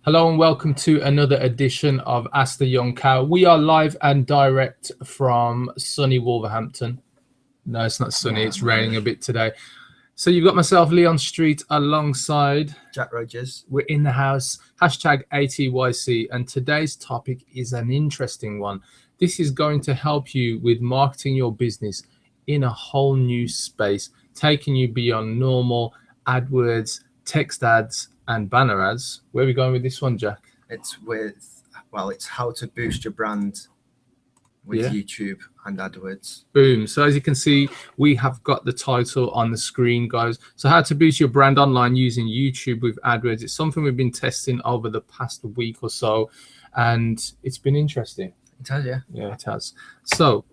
Hello and welcome to another edition of Ask the Young Cow. We are live and direct from sunny Wolverhampton. No, it's not sunny. It's raining a bit today. So you've got myself, Leon Street, alongside Jack Rogers. We're in the house. Hashtag ATYC. And today's topic is an interesting one. This is going to help you with marketing your business in a whole new space, taking you beyond normal AdWords, text ads, and banner ads. Where are we going with this one, Jack? It's how to boost your brand with YouTube and AdWords. Boom. So as you can see, we have got the title on the screen, guys. So how to boost your brand online using YouTube with AdWords. It's something we've been testing over the past week or so, and it's been interesting. It has, yeah. Yeah, it has. So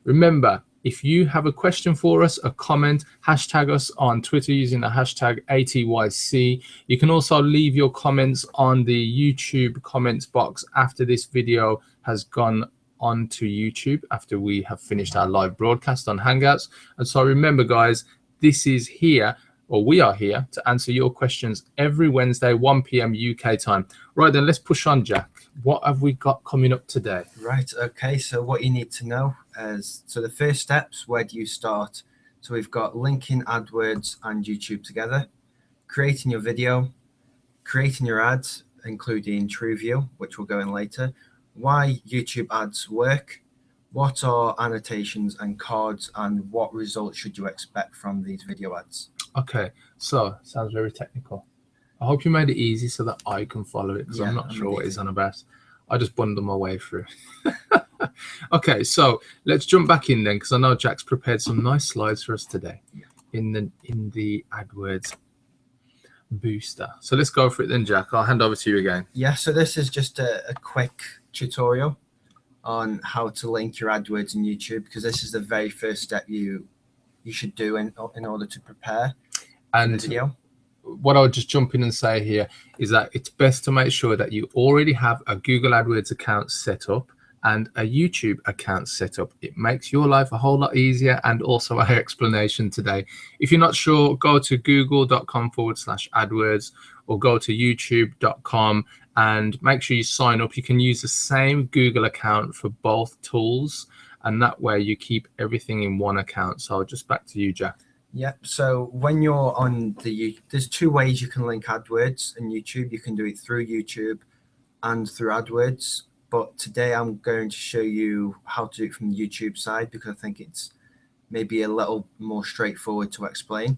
remember, if you have a question for us, a comment, hashtag us on Twitter using the hashtag ATYC. You can also leave your comments on the YouTube comments box after this video has gone onto YouTube, after we have finished our live broadcast on Hangouts. And so remember, guys, this is here, or we are here to answer your questions every Wednesday, 1 p.m. UK time. Right then, let's push on, Jack. What have we got coming up today? Right, okay, so what you need to know is, so the first steps, where do you start? So we've got linking AdWords and YouTube together, creating your video, creating your ads, including TrueView, which we'll go in later, why YouTube ads work, what are annotations and cards, and what results should you expect from these video ads. Okay, so sounds very technical. I hope you made it easy so that I can follow it, because I'm not sure what it's on about. I just bundled my way through. Okay, so let's jump back in then, because I know Jack's prepared some nice slides for us today in the AdWords booster. So let's go for it then, Jack. I'll hand over to you again. Yeah, so this is just a quick tutorial on how to link your AdWords in YouTube, because this is the very first step you should do in order to prepare the video. What I'll just jump in and say here is that it's best to make sure that you already have a Google AdWords account set up and a YouTube account set up. It makes your life a whole lot easier, and also our explanation today. If you're not sure, go to google.com/AdWords or go to youtube.com and make sure you sign up. You can use the same Google account for both tools, and that way you keep everything in one account. So just back to you, Jack. Yep. So when you're on there's two ways you can link AdWords and YouTube. You can do it through YouTube and through AdWords. But today I'm going to show you how to do it from the YouTube side, because I think it's maybe a little more straightforward to explain.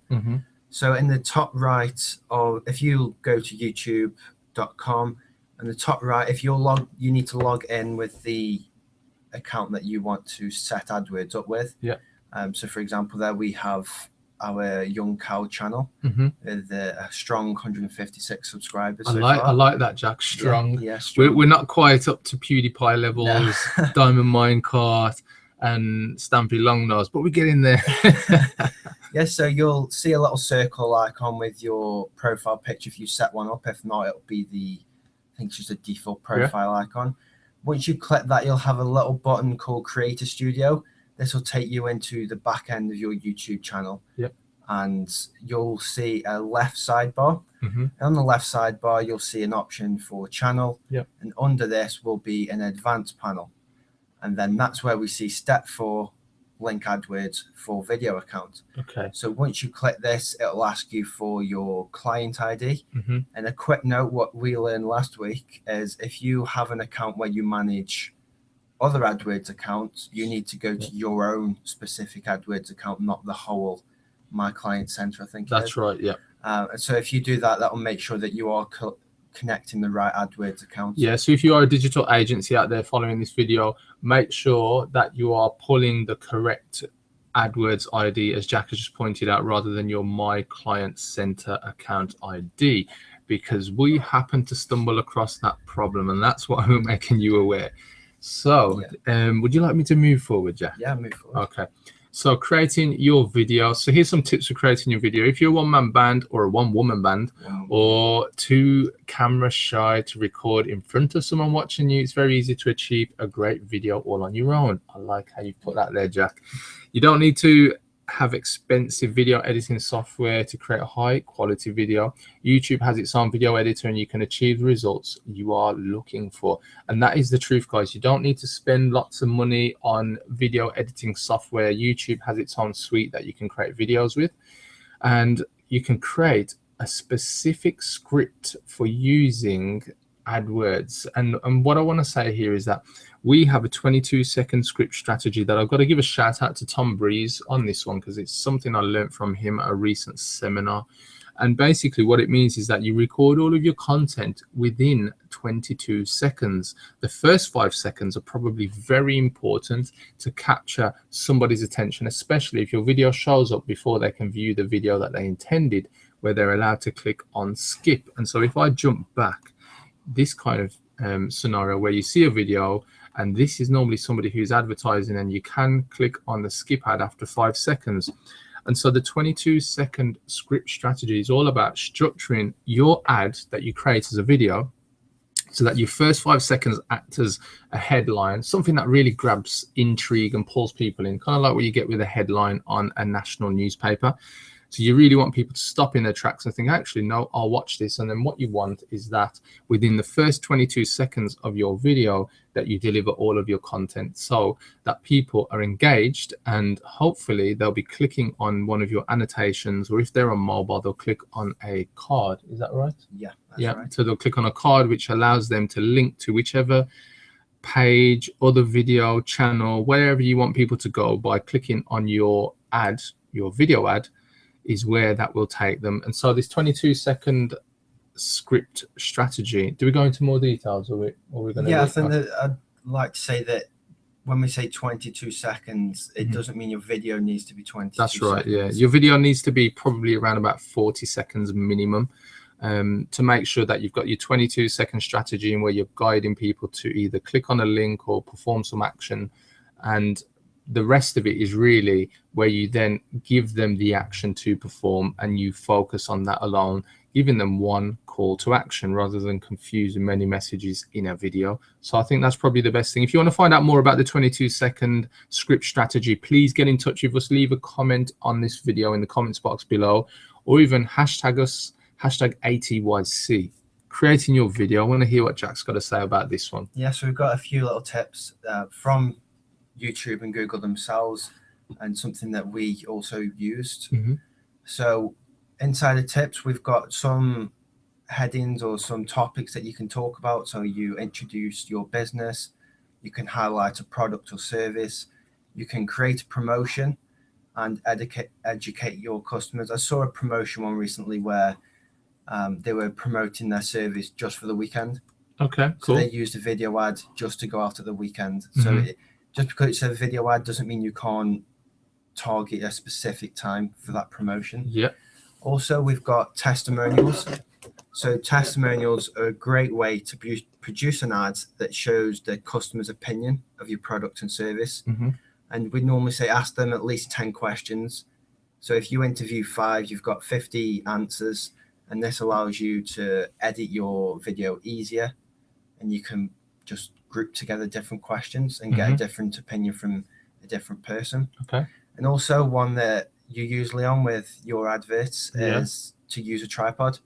So in the top right, or if you go to youtube.com, and the top right, if you need to log in with the account that you want to set AdWords up with. Yeah. So for example, there we have our Young Cow channel with a strong 156 subscribers. I like that, Jack. Strong. Yeah, strong. We're not quite up to PewDiePie levels, no. Diamond Minecart and Stampy Longnose, but we get in there. Yeah, so you'll see a little circle icon with your profile picture if you set one up. If not, it'll be I think it's just a default profile icon. Once you click that, you'll have a little button called Creator Studio. This will take you into the back end of your YouTube channel. Yep. And you'll see a left sidebar. And on the left sidebar, you'll see an option for channel. Yep. And under this will be an advanced panel. And then that's where we see step 4, link AdWords for video account. Okay. So once you click this, it'll ask you for your client ID. And a quick note, what we learned last week is if you have an account where you manage other AdWords accounts, you need to go to your own specific AdWords account, not the whole My Client Center, I think. That's right, yeah. So if you do that, that will make sure that you are connecting the right AdWords account. Yeah, so if you are a digital agency out there following this video, make sure that you are pulling the correct AdWords ID, as Jack has just pointed out, rather than your My Client Center account ID, because we happen to stumble across that problem, and that's why we're making you aware. So would you like me to move forward, Jack? Yeah, move forward. Okay. So creating your video. So here's some tips for creating your video. If you're a one-man band or a one-woman band or too camera shy to record in front of someone watching you, it's very easy to achieve a great video all on your own. I like how you put that there, Jack. You don't need to have expensive video editing software to create a high quality video. YouTube has its own video editor and you can achieve the results you are looking for. And that is the truth, guys. You don't need to spend lots of money on video editing software. YouTube has its own suite that you can create videos with, and you can create a specific script for using AdWords. And what I want to say here is that we have a 22-second script strategy that I've got to give a shout out to Tom Breeze on this one, because it's something I learned from him at a recent seminar. And basically what it means is that you record all of your content within 22 seconds. The first 5 seconds are probably very important to capture somebody's attention, especially if your video shows up before they can view the video that they intended, where they're allowed to click on skip. And so if I jump back, this kind of scenario where you see a video and this is normally somebody who's advertising, and you can click on the skip ad after 5 seconds. And so the 22-second script strategy is all about structuring your ad that you create as a video so that your first 5 seconds act as a headline, something that really grabs intrigue and pulls people in, kind of like what you get with a headline on a national newspaper. So you really want people to stop in their tracks and think, actually, no, I'll watch this. And then what you want is that within the first 22 seconds of your video that you deliver all of your content, so that people are engaged, and hopefully they'll be clicking on one of your annotations, or if they're on mobile, they'll click on a card. Is that right? Yeah, that's right. So they'll click on a card, which allows them to link to whichever page, other video channel, wherever you want people to go by clicking on your ad, your video ad, is where that will take them. And so this 22-second script strategy, do we go into more details, or we're going to? Yeah, I think that I'd like to say that when we say 22 seconds, it doesn't mean your video needs to be 22 That's right, seconds. yeah. Your video needs to be probably around about 40 seconds minimum, to make sure that you've got your 22-second strategy, and where you're guiding people to either click on a link or perform some action. And the rest of it is really where you then give them the action to perform, and you focus on that alone, giving them one call to action rather than confusing many messages in a video. So I think that's probably the best thing. If you want to find out more about the 22-second script strategy, please get in touch with us. Leave a comment on this video in the comments box below, or even hashtag us, hashtag ATYC. Creating your video. I want to hear what Jack's got to say about this one. Yeah, so we've got a few little tips from YouTube and Google themselves, and something that we also used. So inside the tips, we've got some headings or some topics that you can talk about. So you introduce your business, you can highlight a product or service, you can create a promotion and educate your customers. I saw a promotion one recently where they were promoting their service just for the weekend. Okay, cool. So they used a video ad just to go out at the weekend. So just because it's a video ad doesn't mean you can't target a specific time for that promotion. Yeah. Also, we've got testimonials. So testimonials are a great way to produce an ad that shows the customer's opinion of your product and service. And we normally say ask them at least 10 questions. So if you interview 5, you've got 50 answers, and this allows you to edit your video easier, and you can just group together different questions and get a different opinion from a different person. Okay. And also one that you're usually on with your adverts is to use a tripod,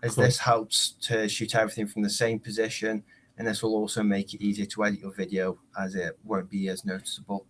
as this helps to shoot everything from the same position, and this will also make it easier to edit your video, as it won't be as noticeable.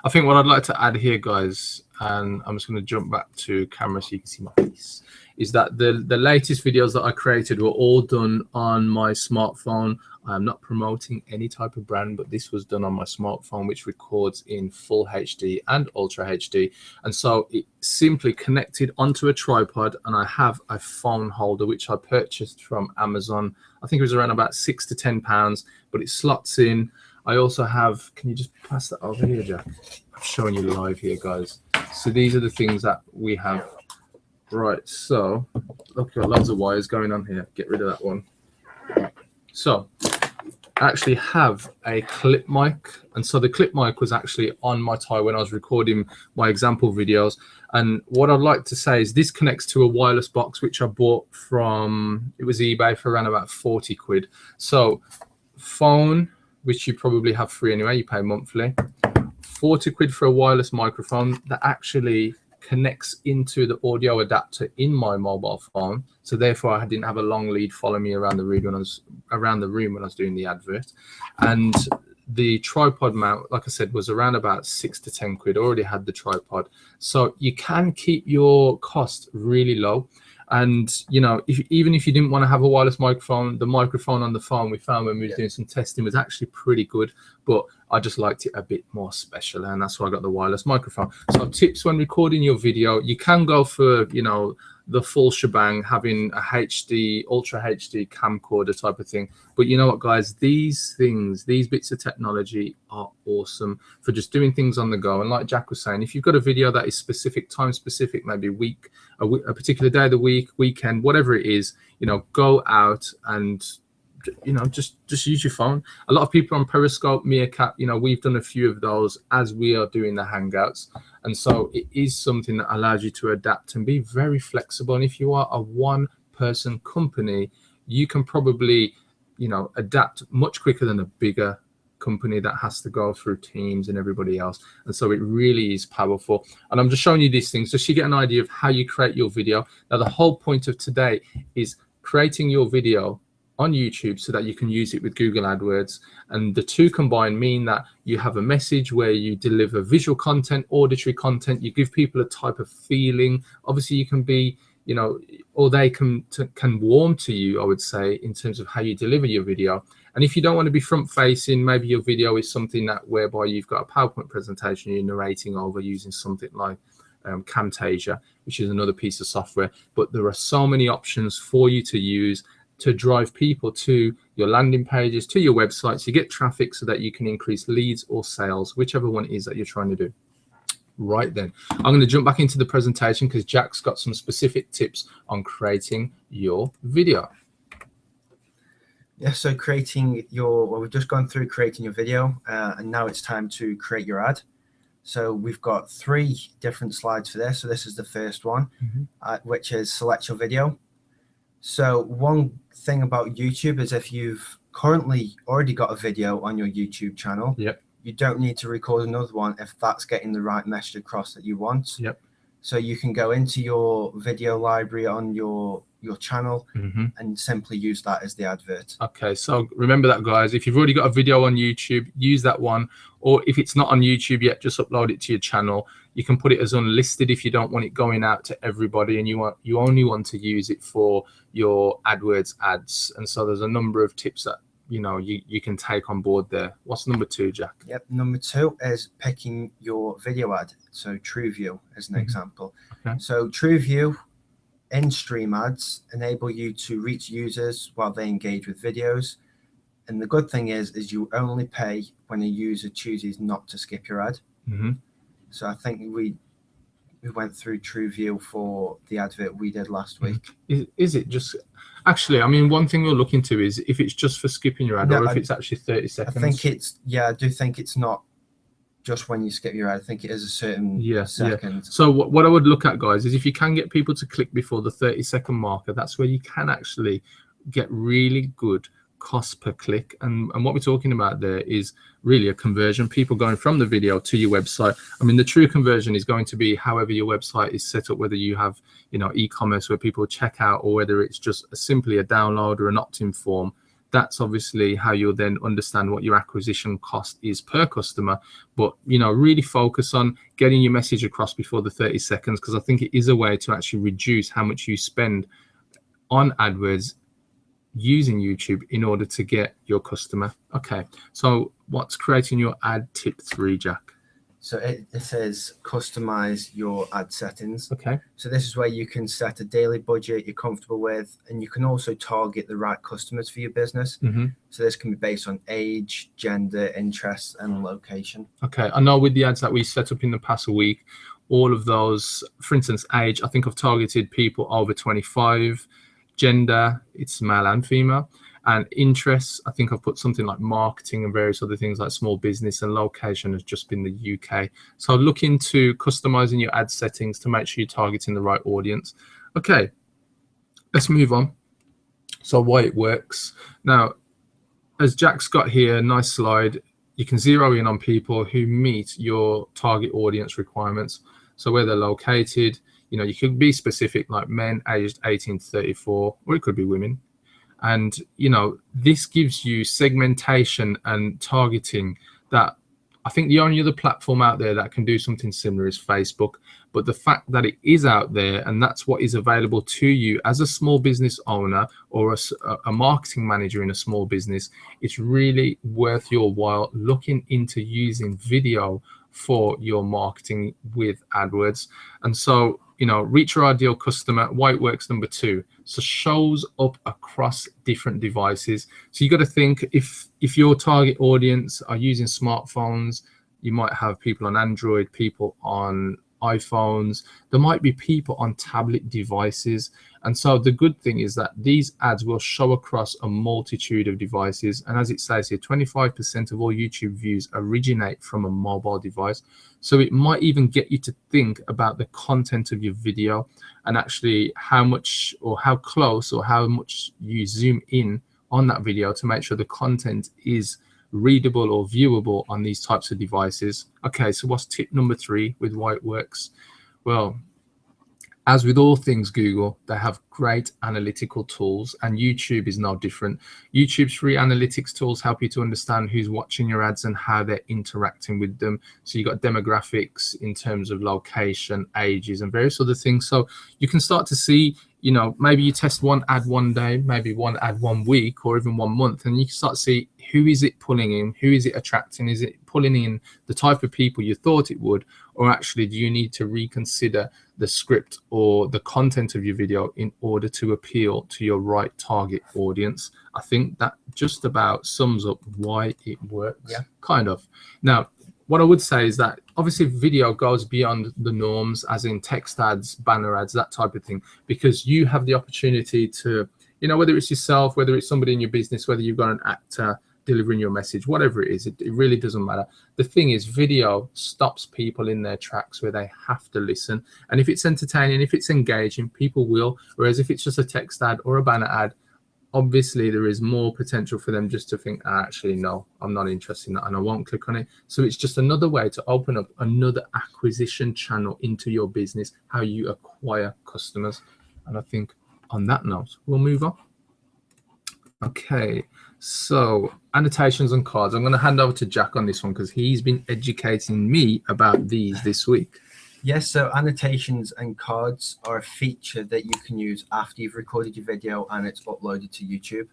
I think what I'd like to add here, guys, and I'm just going to jump back to camera so you can see my face, is that the latest videos that I created were all done on my smartphone. I'm not promoting any type of brand, but this was done on my smartphone, which records in full HD and ultra HD. And so it simply connected onto a tripod, and I have a phone holder, which I purchased from Amazon. I think it was around about £6 to £10, but it slots in. I also have, can you just pass that over here, Jack? I'm showing you live here, guys. So these are the things that we have. Right, so look, got lots of wires going on here. Get rid of that one. So I actually have a clip mic, and so the clip mic was actually on my tie when I was recording my example videos. And what I'd like to say is this connects to a wireless box, which I bought from, it was eBay for around about 40 quid. So phone, which you probably have free anyway, you pay monthly. 40 quid for a wireless microphone that actually connects into the audio adapter in my mobile phone, so therefore I didn't have a long lead follow me around the room when I was doing the advert. And the tripod mount, like I said, was around about 6 to 10 quid. I already had the tripod, so you can keep your cost really low. And you know, even if you didn't want to have a wireless microphone, the microphone on the phone we found when we were doing some testing was actually pretty good, but I just liked it a bit more special, and that's why I got the wireless microphone. So tips when recording your video: you can go for, you know, the full shebang, having a HD, ultra HD camcorder type of thing. But you know what, guys, these bits of technology are awesome for just doing things on the go. And like Jack was saying, if you've got a video that is specific, time specific, maybe a particular day of the week, weekend, whatever it is, you know, go out and, you know, just use your phone. A lot of people on Periscope, Meerkat, you know, we've done a few of those as we are doing the Hangouts. And so it is something that allows you to adapt and be very flexible. And if you are a one-person company, you can probably, you know, adapt much quicker than a bigger company that has to go through teams and everybody else. And so it really is powerful. And I'm just showing you these things just so you get an idea of how you create your video. Now, the whole point of today is creating your video on YouTube so that you can use it with Google AdWords. And the two combined mean that you have a message where you deliver visual content, auditory content, you give people a type of feeling. Obviously you can be, you know, or they can warm to you, I would say, in terms of how you deliver your video. And if you don't want to be front facing, maybe your video is something that whereby you've got a PowerPoint presentation you're narrating over using something like Camtasia, which is another piece of software. But there are so many options for you to use to drive people to your landing pages, to your websites. You get traffic so that you can increase leads or sales, whichever one it is that you're trying to do. Right then, I'm going to jump back into the presentation because Jack's got some specific tips on creating your video. Yeah, so well, we've just gone through creating your video, and now it's time to create your ad. So we've got 3 different slides for this. So this is the first one, which is select your video. So one thing about YouTube is if you've currently already got a video on your YouTube channel, you don't need to record another one if that's getting the right message across that you want. So you can go into your video library on your channel and simply use that as the advert. Okay, so remember that, guys. If you've already got a video on YouTube, use that one. Or if it's not on YouTube yet, just upload it to your channel. You can put it as unlisted if you don't want it going out to everybody, and you only want to use it for your AdWords ads. And so there's a number of tips that, you know, you can take on board there. What's number 2, Jack? Yep, number 2 is picking your video ad. So TrueView as an example. Okay. So TrueView in-stream ads enable you to reach users while they engage with videos. And the good thing is you only pay when a user chooses not to skip your ad. So I think we went through TrueView for the advert we did last week. Is it just, actually, I mean, one thing we'll look into is if it's just for skipping your ad, or if it's actually 30 seconds. I think it's, I do think it's not just when you skip your ad. I think it is a certain second. So what I would look at, guys, is if you can get people to click before the 30-second marker, that's where you can actually get really good cost per click. And what we're talking about there is really a conversion, people going from the video to your website. I mean, the true conversion is going to be however your website is set up, whether you have, you know, e-commerce where people check out, or whether it's just simply a download or an opt-in form. That's obviously how you'll then understand what your acquisition cost is per customer. But, you know, really focus on getting your message across before the 30 seconds, because I think it is a way to actually reduce how much you spend on AdWords using YouTube in order to get your customer. Okay, so what's creating your ad tip 3, Jack? So it says customize your ad settings. Okay. So this is where you can set a daily budget you're comfortable with, and you can also target the right customers for your business. So this can be based on age, gender, interests, and location. Okay, I know with the ads that we set up in the past week, all of those, for instance, age, I think I've targeted people over 25. Gender, it's male and female. And interests, I think I've put something like marketing and various other things like small business, and location has just been the UK. So look into customizing your ad settings to make sure you're targeting the right audience. Okay, let's move on. So why it works. Now, as Jack's got here, nice slide, you can zero in on people who meet your target audience requirements. So where they're located, you know, you could be specific, like men aged 18 to 34, or it could be women. And, you know, this gives you segmentation and targeting that I think the only other platform out there that can do something similar is Facebook. But the fact that it is out there and that's what is available to you as a small business owner or a marketing manager in a small business, it's really worth your while looking into using video for your marketing with AdWords. And so, you know, reach your ideal customer, why it works, number 2. So shows up across different devices. So you got to think, if your target audience are using smartphones, you might have people on Android, people on iPhones, there might be people on tablet devices. And so the good thing is that these ads will show across a multitude of devices. And as it says here, 25% of all YouTube views originate from a mobile device. So it might even get you to think about the content of your video and actually how much or how close or how much you zoom in on that video to make sure the content is readable or viewable on these types of devices. Okay, so what's tip number 3 with why it works? Well, as with all things Google, they have great analytical tools, and YouTube is no different. YouTube's free analytics tools help you to understand who's watching your ads and how they're interacting with them. So you've got demographics in terms of location, ages, and various other things. So you can start to see, you know, maybe you test one ad one day, maybe one ad 1 week, or even 1 month, and you can start to see who is it pulling in, who is it attracting, is it pulling in the type of people you thought it would, or actually do you need to reconsider the script or the content of your video in order to appeal to your right target audience? I think that just about sums up why it works. Yeah. Kind of. Now, what I would say is that obviously video goes beyond the norms, as in text ads, banner ads, that type of thing, because you have the opportunity to, you know, whether it's yourself, whether it's somebody in your business, whether you've got an actor delivering your message, whatever it is, it really doesn't matter. The thing is, video stops people in their tracks where they have to listen. And if it's entertaining, if it's engaging, people will. Whereas if it's just a text ad or a banner ad, obviously there is more potential for them just to think, actually, no, I'm not interested in that, and I won't click on it. So it's just another way to open up another acquisition channel into your business, how you acquire customers. And I think on that note, we'll move on. Okay, so annotations and cards. I'm going to hand over to Jack on this one because he's been educating me about these this week. Yes, so annotations and cards are a feature that you can use after you've recorded your video and it's uploaded to YouTube.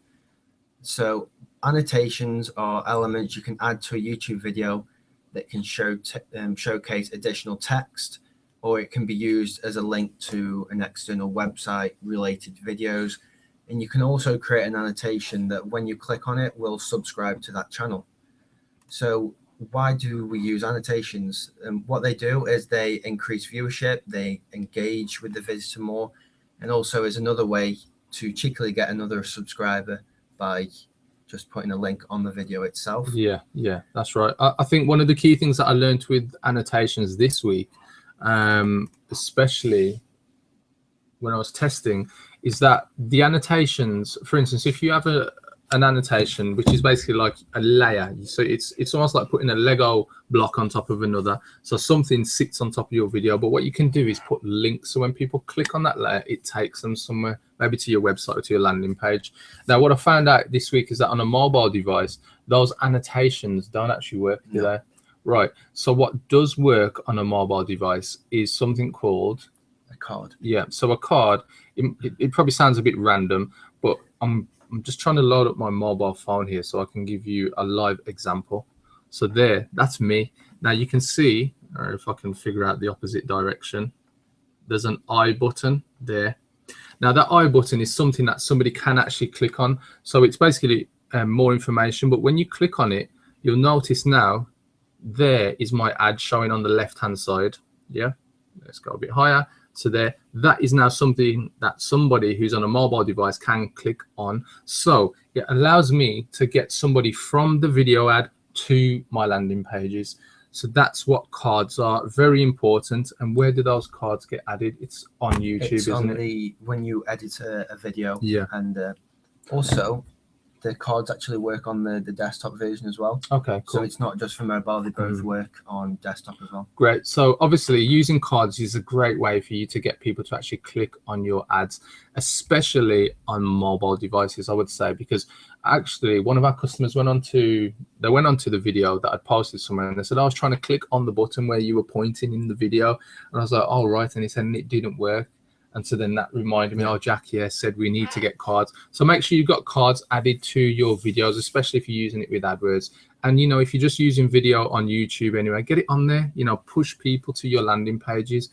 So annotations are elements you can add to a YouTube video that can showcase additional text, or it can be used as a link to an external website related videos. And you can also create an annotation that when you click on it will subscribe to that channel. So why do we use annotations? What they do is they increase viewership, they engage with the visitor more, and also is another way to cheekily get another subscriber by just putting a link on the video itself. Yeah, that's right. I think one of the key things that I learned with annotations this week, especially when I was testing, is that the annotations, for instance, if you have an annotation, which is basically like a layer, so it's almost like putting a Lego block on top of another, so something sits on top of your video, but what you can do is put links, so when people click on that layer, it takes them somewhere, maybe to your website or to your landing page. Now, what I found out this week is that on a mobile device, those annotations don't actually work, do they? Right. So what does work on a mobile device is something called a card. Yeah, so a card, it probably sounds a bit random, but I'm just trying to load up my mobile phone here so I can give you a live example. So there, that's me. Now you can see, or if I can figure out the opposite direction, there's an I button there. Now that I button is something that somebody can actually click on. So it's basically more information, but when you click on it, you'll notice now there is my ad showing on the left-hand side. Yeah, let's go a bit higher. So there, that is now something that somebody who's on a mobile device can click on. So it allows me to get somebody from the video ad to my landing pages. So that's what cards are, very important. And where do those cards get added? It's on YouTube, it's isn't on it? when you edit a video. Yeah. And also the cards actually work on the desktop version as well. Okay, cool. So it's not just for mobile; they both work on desktop as well. Great. So obviously using cards is a great way for you to get people to actually click on your ads, especially on mobile devices, I would say, because actually one of our customers went on to the video that I posted somewhere, and they said, I was trying to click on the button where you were pointing in the video, and I was like, oh, right. And he said, and it didn't work. And so then that reminded me, oh, Jack here said we need to get cards. So make sure you've got cards added to your videos, especially if you're using it with AdWords. And, you know, if you're just using video on YouTube anyway, get it on there, you know, push people to your landing pages.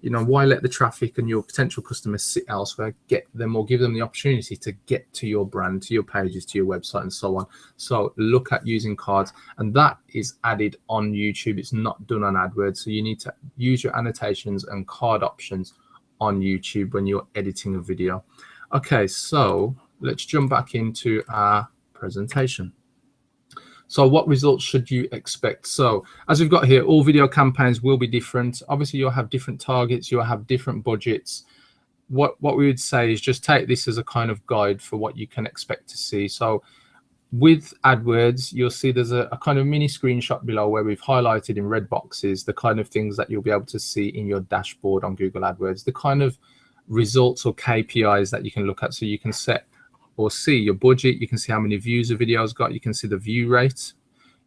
You know, why let the traffic and your potential customers sit elsewhere? Get them, or give them the opportunity to get to your brand, to your pages, to your website, and so on. So look at using cards, and that is added on YouTube. It's not done on AdWords. So you need to use your annotations and card options on YouTube when you're editing a video. Okay, so let's jump back into our presentation. So what results should you expect? So as we've got here, all video campaigns will be different. Obviously, you'll have different targets, you'll have different budgets. What we would say is just take this as a kind of guide for what you can expect to see. So with AdWords, you'll see there's a kind of mini screenshot below where we've highlighted in red boxes the kind of things that you'll be able to see in your dashboard on Google AdWords, the kind of results or KPIs that you can look at. So you can set or see your budget, you can see how many views a video's got, you can see the view rate,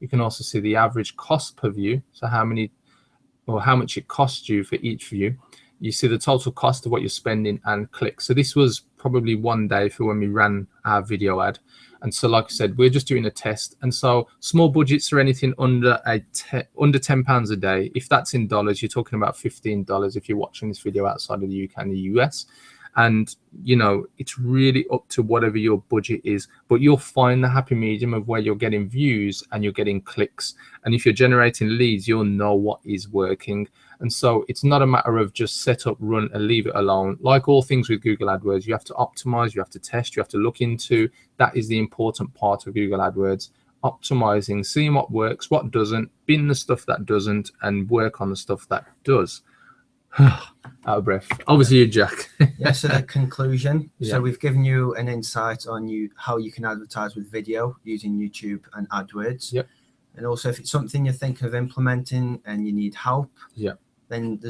you can also see the average cost per view, so how much it costs you for each view. You see the total cost of what you're spending and clicks. So this was probably one day for when we ran our video ad. And so, like I said, we're just doing a test. And so small budgets are anything under £10 a day. If that's in dollars, you're talking about $15 if you're watching this video outside of the UK and the US. And, you know, it's really up to whatever your budget is, but you'll find the happy medium of where you're getting views and you're getting clicks. And if you're generating leads, you'll know what is working. And so it's not a matter of just set up, run, and leave it alone. Like all things with Google AdWords, you have to optimize, you have to test, you have to look into. That is the important part of Google AdWords. Optimizing, seeing what works, what doesn't, bin the stuff that doesn't, and work on the stuff that does. Out of breath. Obviously, you, Jack. Yeah, so the conclusion. Yeah. So we've given you an insight on how you can advertise with video using YouTube and AdWords. Yep. And also, if it's something you're thinking of implementing and you need help, yeah, then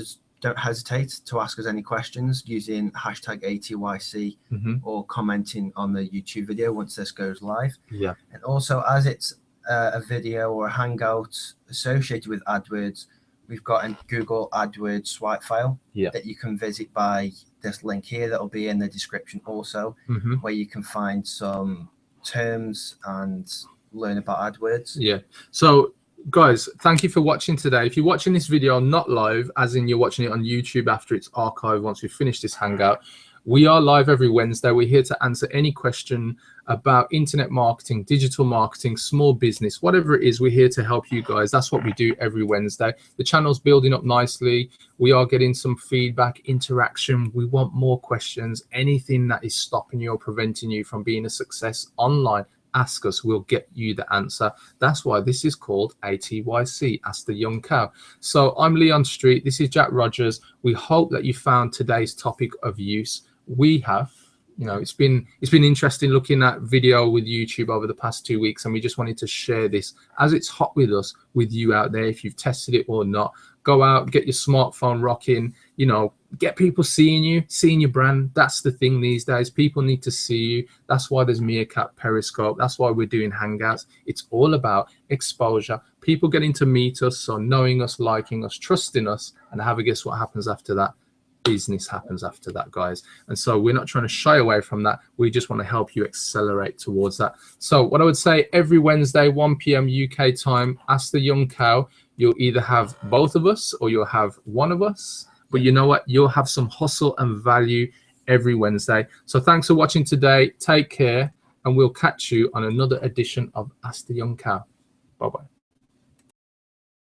don't hesitate to ask us any questions using hashtag ATYC or commenting on the YouTube video once this goes live. Yeah. And also, as it's a video or a hangout associated with AdWords, we've got a Google AdWords swipe file that you can visit by this link here that will be in the description also, where you can find some terms and learn about AdWords. Yeah. So guys, thank you for watching today. If you're watching this video not live, as in you're watching it on YouTube after it's archived once we finish this hangout, we are live every Wednesday. We're here to answer any question about internet marketing, digital marketing, small business, whatever it is. We're here to help you guys. That's what we do every Wednesday. The channel's building up nicely. We are getting some feedback, interaction. We want more questions. Anything that is stopping you or preventing you from being a success online, ask us. We'll get you the answer. That's why this is called ATYC, Ask the Young Cow. So I'm Leon Street. This is Jack Rogers. We hope that you found today's topic of use. We have, you know, it's been interesting looking at video with YouTube over the past 2 weeks, and we just wanted to share this as it's hot with us, with you out there. If you've tested it or not, go out, get your smartphone rocking, you know, get people seeing you, seeing your brand. That's the thing these days. People need to see you. That's why there's Meerkat, Periscope. That's why we're doing Hangouts. It's all about exposure, people getting to meet us, so knowing us, liking us, trusting us, and have a guess what happens after that. Business happens after that, guys. And so we're not trying to shy away from that. We just want to help you accelerate towards that. So what I would say, every Wednesday 1 p.m. UK time, Ask the Young Cow. You'll either have both of us or you'll have one of us, but you know what, you'll have some hustle and value every Wednesday. So thanks for watching today. Take care, and we'll catch you on another edition of Ask the Young Cow. Bye-bye.